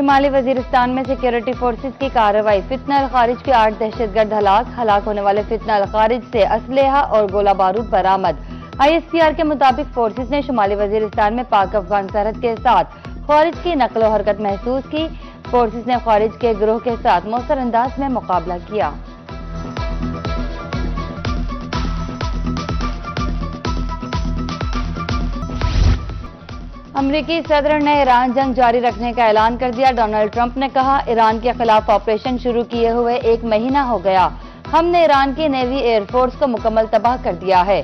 شمالی وزیرستان میں security forces کی کارروائی، فتنہ الخارج کے 8 دہشت گرد ہلاک ہونے والے فتنہ الخارج سے اسلحہ اور گولہ بارود برآمد۔ ISPR کے مطابق فورسز نے شمالی وزیرستان میں پاک افغان سرحد کے ساتھ خارج کی نقل و حرکت محسوس کی۔ فورسز نے خارج کے گروہ کے ساتھ مؤثر انداز میں مقابلہ کیا۔ امریکی صدر نے ایران جنگ جاری رکھنے کا اعلان کر دیا۔ ڈونلڈ ٹرمپ نے کہا، ایران کے خلاف آپریشن شروع کیے ہوئے 1 مہینہ ہو گیا، ہم نے ایران کی نیوی ایئر فورس کو مکمل تباہ کر دیا ہے۔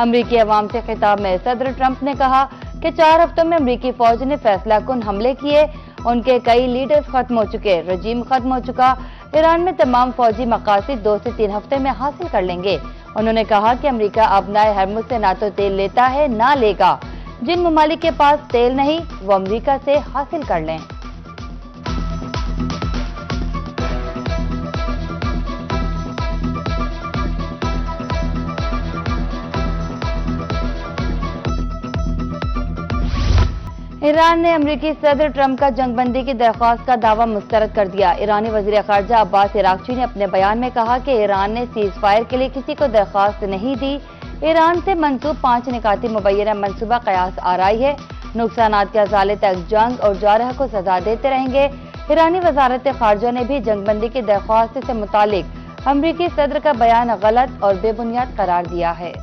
امریکی عوام سے خطاب میں صدر ٹرمپ نے کہا کہ 4 ہفتوں میں امریکی فوج نے فیصلہ کن حملے کیے، ان کے کئی لیڈرز ختم ہو چکے، رجیم ختم ہو چکا، ایران میں تمام فوجی مقاصد 2 سے 3 ہفتے میں حاصل کر لیں گے۔ انہوں نے کہا کہ امریکہ ابنائے ہرمز سے نہ تو تیل لیتا ہے نہ لے گا، جن ممالک کے پاس تیل نہیں وہ امریکہ سے حاصل کر لیں۔ ایران نے امریکی صدر ٹرمپ کا جنگ بندی کی درخواست کا دعویٰ مسترد کر دیا۔ ایرانی وزیر خارجہ عباس عراقچی نے اپنے بیان میں کہا کہ ایران نے سیز فائر کے لیے کسی کو درخواست نہیں دی، ایران سے منسوب 5 نکاتی مبینہ منصوبہ قیاس آرائی ہے، نقصانات کے ازالے تک جنگ اور جارحہ کو سزا دیتے رہیں گے۔ ایرانی وزارت خارجہ نے بھی جنگ بندی کی درخواست سے متعلق امریکی صدر کا بیان غلط اور بے بنیاد قرار دیا ہے۔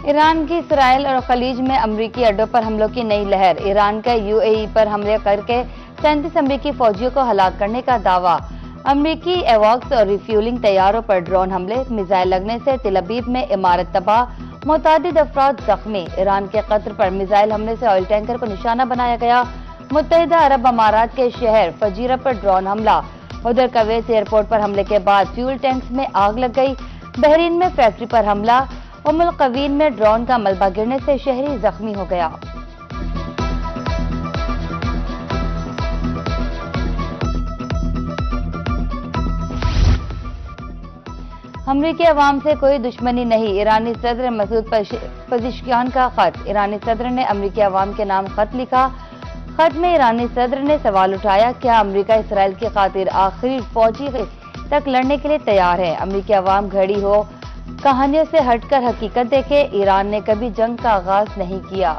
ایران کی اسرائیل اور خلیج میں امریکی اڈوں پر حملوں کی نئی لہر، ایران کا UAE پر حملے کر کے 37 امریکی فوجیوں کو ہلاک کرنے کا دعویٰ، امریکی ایواکس اور ریفیولنگ طیاروں پر ڈرون حملے، میزائل لگنے سے تل ابیب میں عمارت تباہ، متعدد افراد زخمی، ایران کے قطر پر میزائل حملے سے آئل ٹینکر کو نشانہ بنایا گیا، متحدہ عرب امارات کے شہر فجیرہ پر ڈرون حملہ، ادھر کویت ایئرپورٹ پر حملے کے بعد فیول ٹینکس میں آگ لگ گئی، بحرین میں فیکٹری پر حملہ، القوین میں ڈرون کا ملبہ گرنے سے شہری زخمی ہو گیا۔ امریکی عوام سے کوئی دشمنی نہیں، ایرانی صدر مسعود پزشکیان کا خط، ایرانی صدر نے امریکی عوام کے نام خط لکھا۔ خط میں ایرانی صدر نے سوال اٹھایا، کیا امریکہ اسرائیل کی خاطر آخری فوجی تک لڑنے کے لیے تیار ہے؟ امریکی عوام گھڑی ہو کہانیوں سے ہٹ کر حقیقت دیکھے، ایران نے کبھی جنگ کا آغاز نہیں کیا۔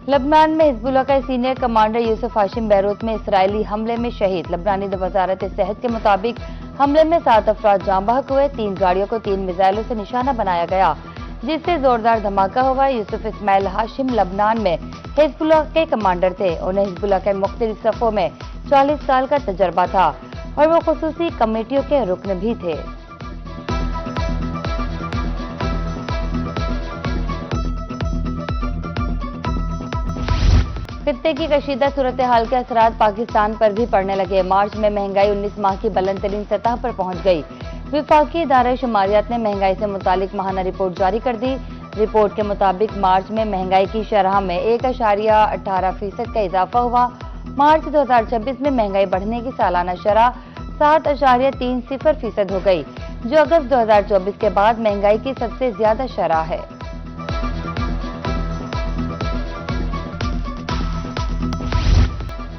لبنان میں حزب اللہ کا سینئر کمانڈر یوسف ہاشم بیروت میں اسرائیلی حملے میں شہید، لبنانی وزارت صحت کے مطابق حملے میں 7 افراد جاں بحق ہوئے، 3 گاڑیوں کو 3 میزائلوں سے نشانہ بنایا گیا، جس سے زوردار دھماکہ ہوا۔ یوسف اسماعیل ہاشم لبنان میں حزب اللہ کے کمانڈر تھے، انہیں حزب اللہ کے مختلف صفوں میں 40 سال کا تجربہ تھا اور وہ خصوصی کمیٹیوں کے رکن بھی تھے۔ خطے کی کشیدہ صورتحال کے اثرات پاکستان پر بھی پڑنے لگے، مارچ میں مہنگائی 19 ماہ کی بلند ترین سطح پر پہنچ گئی۔ وفاقی ادارہ شماریات نے مہنگائی سے متعلق ماہانہ رپورٹ جاری کر دی۔ رپورٹ کے مطابق مارچ میں مہنگائی کی شرح میں 1.18% کا اضافہ ہوا۔ مارچ 2026 میں مہنگائی بڑھنے کی سالانہ شرح 7.30% ہو گئی، جو اگست 2024 کے بعد مہنگائی کی سب سے زیادہ شرح ہے۔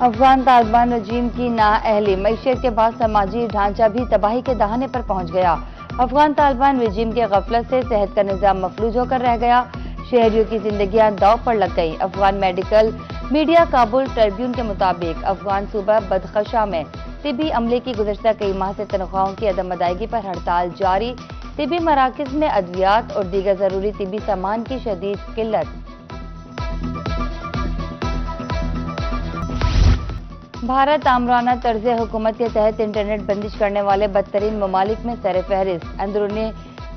افغان طالبان رجیم کی نااہلی، معیشت کے بعد سماجی ڈھانچہ بھی تباہی کے دہانے پر پہنچ گیا۔ افغان طالبان رجیم کے غفلت سے صحت کا نظام مفلوج ہو کر رہ گیا، شہریوں کی زندگیاں داؤ پر لگ گئی۔ Afghan medical media Kabul tribune کے مطابق افغان صوبہ بدخشاں میں طبی عملے کی گزشتہ کئی ماہ سے تنخواہوں کی عدم ادائیگی پر ہڑتال جاری، طبی مراکز میں ادویات اور دیگر ضروری طبی سامان کی شدید قلت۔ بھارت آمرانہ طرز حکومت کے تحت انٹرنیٹ بندش کرنے والے بدترین ممالک میں سر فہرست، اندرونی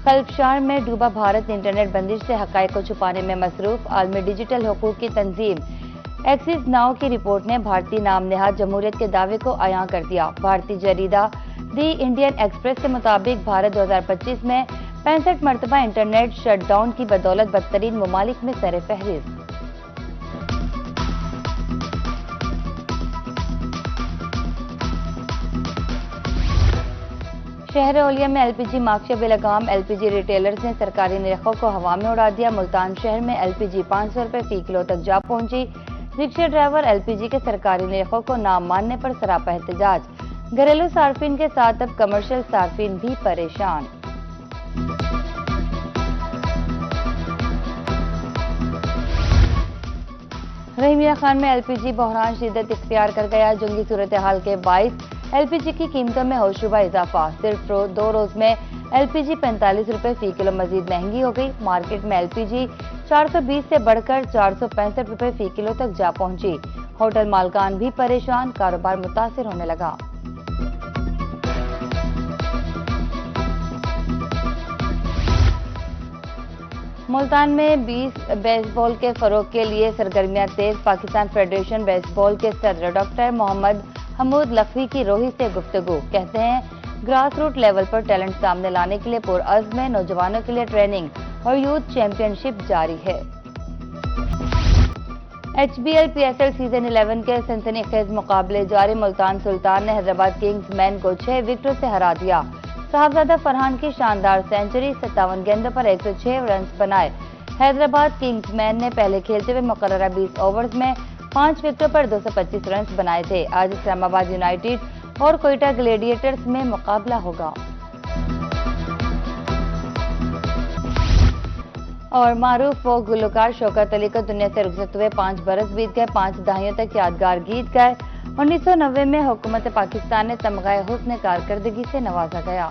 خلفشار میں ڈوبا بھارت انٹرنیٹ بندش سے حقائق کو چھپانے میں مصروف۔ عالمی ڈیجیٹل حقوق کی تنظیم ایکسس ناؤ کی رپورٹ نے بھارتی نام نہاد جمہوریت کے دعوے کو عیاں کر دیا۔ بھارتی جریدہ دی انڈین ایکسپریس کے مطابق بھارت 2025 میں 65 مرتبہ انٹرنیٹ شٹ ڈاؤن کی بدولت بدترین ممالک میں سر فہرست۔ شہر اولیا میں LPG مارکے بلگام LPG ریٹیلرز نے سرکاری نرخوں کو ہوا میں اڑا دیا۔ ملتان شہر میں LPG 500 روپے فی کلو تک جا پہنچی۔ رکشہ ڈرائیور LPG کے سرکاری نرخوں کو نہ ماننے پر سراپا احتجاج۔ گھریلو صارفین کے ساتھ اب کمرشل صارفین بھی پریشان۔ رحیمیہ خان میں LPG بحران شدت اختیار کر گیا۔ جنگی صورتحال کے باعث LPG کی قیمتوں میں ہوشربا اضافہ۔ صرف 2 روز میں LPG 45 روپے فی کلو مزید مہنگی ہو گئی۔ مارکیٹ میں LPG 420 سے بڑھ کر 465 روپے فی کلو تک جا پہنچی۔ ہوٹل مالکان بھی پریشان، کاروبار متاثر ہونے لگا۔ ملتان میں بیس بال کے فروغ کے لیے سرگرمیاں تیز۔ پاکستان فیڈریشن بیس بال کے صدر ڈاکٹر محمد حمود لکھوی کی روحی سے گفتگو۔ کہتے ہیں گراس روٹ لیول پر ٹیلنٹ سامنے لانے کے لیے پرعزم ہے۔ نوجوانوں کے لیے ٹریننگ اور یوتھ چیمپئن شپ جاری ہے۔ HBL PSL سیزن 11 کے سنسنی خیز مقابلے جاری۔ ملتان سلطان نے حیدرآباد کنگز مین کو 6 وکٹوں سے ہرا دیا۔ صاحبزادہ فرحان کی شاندار سینچری، 57 گیندوں پر 106 رنز بنائے۔ حیدرآباد کنگز مین نے پہلے کھیلتے ہوئے مقررہ 20 اوورز میں 5 وکٹوں پر 225 رنز بنائے تھے۔ آج اسلام آباد یونائیٹڈ اور کوئٹہ گلیڈیٹرز میں مقابلہ ہوگا۔ اور معروف فوک گلوکار شوکت علی کو دنیا سے رخصت ہوئے 5 برس بیت گئے۔ 5 دہائیوں تک یادگار گیت گائے۔ 1990 میں حکومت پاکستان نے تمغہ حسن کارکردگی سے نوازا گیا۔